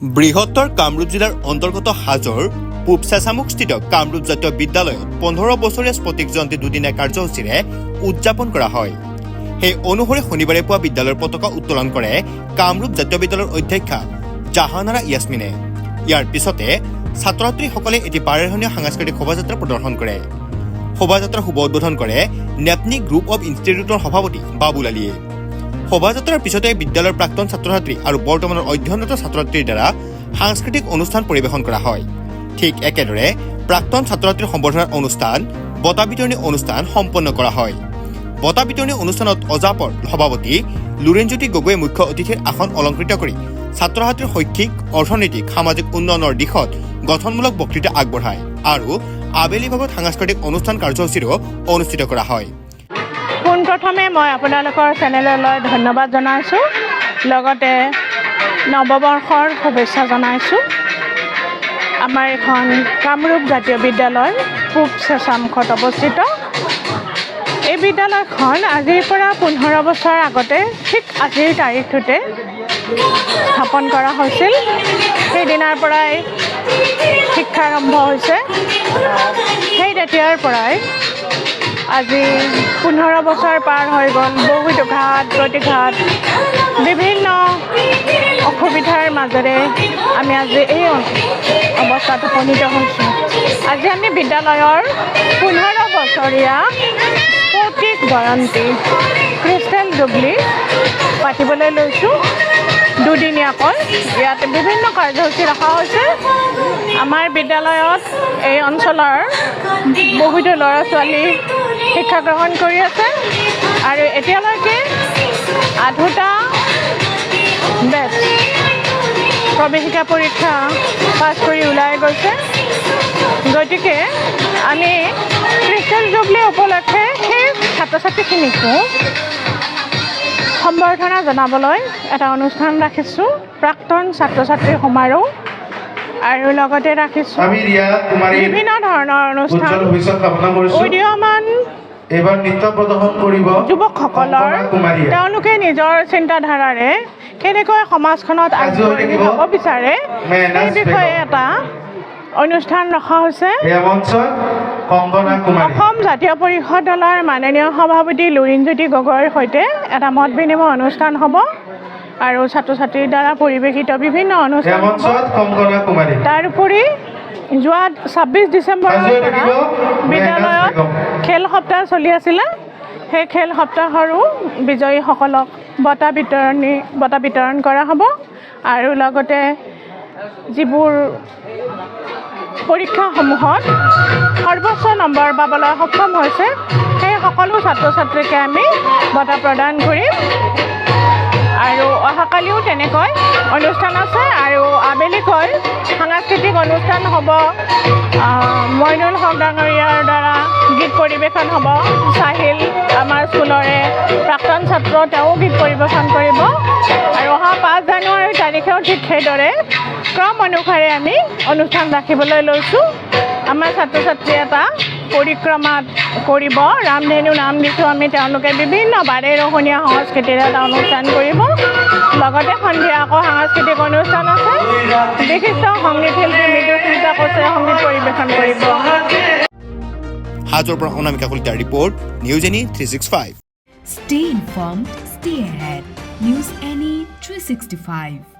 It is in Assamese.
বৃহত্তৰ কামৰূপ জিলাৰ অন্তৰ্গত হাজোৰ পূব চেঁচামুখস্থিত কামৰূপ জাতীয় বিদ্যালয়ত 15 বছৰীয়া স্ফটিক জয়ন্তী দুদিনীয়া কাৰ্যসূচীৰে উদযাপন কৰা হয়। সেই অনুসৰি শনিবাৰে পুৱা বিদ্যালয়ৰ পতাকা উত্তোলন কৰে কামৰূপ জাতীয় বিদ্যালয়ৰ অধ্যক্ষা জাহানাৰা ইয়াছমিনে। ইয়াৰ পিছতে ছাত্ৰ ছাত্ৰীসকলে এটি বাৰেৰহণীয়া সাংস্কৃতিক শোভাযাত্ৰা প্ৰদৰ্শন কৰে। শোভাযাত্ৰাৰ শুভ উদ্বোধন কৰে নেপনি গ্ৰুপ অৱ ইনষ্টিটিউটৰ সভাপতি বাবুল আলীয়ে। শোভাযাত্ৰাৰ পিছতে বিদ্যালয়ৰ প্ৰাক্তন ছাত্ৰ ছাত্ৰী আৰু বৰ্তমানৰ অধ্যয়নৰত ছাত্ৰ ছাত্ৰীৰ দ্বাৰা সাংস্কৃতিক অনুষ্ঠান পৰিৱেশন কৰা হয়। ঠিক একেদৰে প্ৰাক্তন ছাত্ৰ ছাত্ৰীৰ সম্বৰ্ধনাৰ অনুষ্ঠান বঁটা বিতৰণী অনুষ্ঠান সম্পন্ন কৰা হয়। বঁটা বিতৰণী অনুষ্ঠানত অজাপৰ সভাপতি লুৰেণজ্যোতি গগৈয়ে মুখ্য অতিথিৰ আসন অলংকৃত কৰি ছাত্ৰ ছাত্ৰীৰ শৈক্ষিক, অৰ্থনৈতিক, সামাজিক উন্নয়নৰ দিশত গঠনমূলক বক্তৃতা আগবঢ়ায় আৰু আবেলি ভাগত সাংস্কৃতিক অনুষ্ঠান কাৰ্যসূচীৰো অনুষ্ঠিত কৰা হয়। পোনপ্ৰথমে মই আপোনালোকৰ চেনেললৈ ধন্যবাদ জনাইছোঁ, লগতে নৱবৰ্ষৰ শুভেচ্ছা জনাইছোঁ। আমাৰ এখন কামৰূপ জাতীয় বিদ্যালয় পূব চেঁচামুখত অৱস্থিত। এই বিদ্যালয়খন আজিৰ পৰা 15 বছৰ আগতে ঠিক আজিৰ তাৰিখটোতে স্থাপন কৰা হৈছিল। সেইদিনাৰ পৰাই শিক্ষা আৰম্ভ হৈছে। সেই তেতিয়াৰ পৰাই আজি 15 বছৰ পাৰ হৈ গ'ল। বহুতো ঘাত প্ৰতিঘাত বিভিন্ন অসুবিধাৰ মাজেৰে আমি আজি এই অৱস্থাত উপনীত হৈছোঁ। আজি আমি বিদ্যালয়ৰ 15 বছৰীয়া স্ফটিক জয়ন্তী ক্ৰিষ্টেল জুবলি পাতিবলৈ লৈছোঁ দুদিনীয়াকৈ। ইয়াতে বিভিন্ন কাৰ্যসূচী ৰখা হৈছে। আমাৰ বিদ্যালয়ত এই অঞ্চলৰ বহুতো ল'ৰা ছোৱালী শিক্ষা গ্ৰহণ কৰি আছে আৰু এতিয়ালৈকে 8টা বেটছ প্ৰৱেশিকা পৰীক্ষা পাছ কৰি ওলাই গৈছে। গতিকে আমি ক্ৰিষ্টেল জুবলি উপলক্ষে সেই ছাত্ৰ ছাত্ৰীখিনিকো সম্বৰ্ধনা জনাবলৈ এটা অনুষ্ঠান ৰাখিছোঁ, প্ৰাক্তন ছাত্ৰ ছাত্ৰীৰ সমাৰোহ, আৰু লগতে ৰাখিছোঁ বিভিন্ন ধৰণৰ অনুষ্ঠান। উদীয়মান এবাৰ নৃত্য প্ৰদৰ্শন কৰিব যুৱকসকলৰ তেওঁলোকে নিজৰ চিন্তাধাৰাৰে কেনেকৈ সমাজখনত আগবাঢ়ি যাব বিচাৰে সেই বিষয়ে এটা অনুষ্ঠান ৰখা হৈছে। অসম জাতীয় পৰিষদ দলৰ মাননীয় সভাপতি লুৰেণজ্যোতি গগৈৰ সৈতে এটা মত বিনিময় অনুষ্ঠান হ'ব আৰু ছাত্ৰ ছাত্ৰীৰ দ্বাৰা পৰিৱেশিত বিভিন্ন অনুষ্ঠান হ'ব। তাৰোপৰি যোৱা 26 ডিচেম্বৰৰ পৰা বিদ্যালয়ত খেল সপ্তাহ চলি আছিলে। সেই খেল সপ্তাহৰো বিজয়ীসকলক বঁটা বিতৰণ কৰা হ'ব আৰু লগতে যিবোৰ পৰীক্ষাসমূহত সৰ্বোচ্চ নম্বৰ পাবলৈ সক্ষম হৈছে সেই সকলো ছাত্ৰ ছাত্ৰীকে আমি বঁটা প্ৰদান কৰিম। আৰু অহাকালিও তেনেকৈ অনুষ্ঠান আছে আৰু আবেলিকৈ সাংস্কৃতিক অনুষ্ঠান হ'ব। মইনুল হক ডাঙৰীয়াৰ দ্বাৰা গীত পৰিৱেশন হ'ব। চাহিল আমাৰ স্কুলৰে প্ৰাক্তন ছাত্ৰ, তেওঁ গীত পৰিৱেশন কৰিব। আৰু অহা 5 জানুৱাৰী তাৰিখেও ঠিক সেইদৰে ক্ৰম অনুসাৰে আমি অনুষ্ঠান ৰাখিবলৈ লৈছোঁ। আমাৰ ছাত্ৰ ছাত্ৰী এটা পৰিক্ৰমাত কৰিব, ৰামধেনু নাম দিছোঁ আমি। তেওঁলোকে বিভিন্ন বাৰেৰহণীয়া সংস্কৃতিৰে এটা অনুষ্ঠান কৰিব। লগতে সন্ধিয়া আকৌ সাংস্কৃতিক অনুষ্ঠান আছে। বিশিষ্ট সংগীত শিল্পী মৃদুস্মিতা কোচে সংগীত পৰিৱেশন কৰিব। হাজোৰ পৰা অনামিকা কলিতাৰ report, news any 365। Stay informed, stay ahead. News Any 365.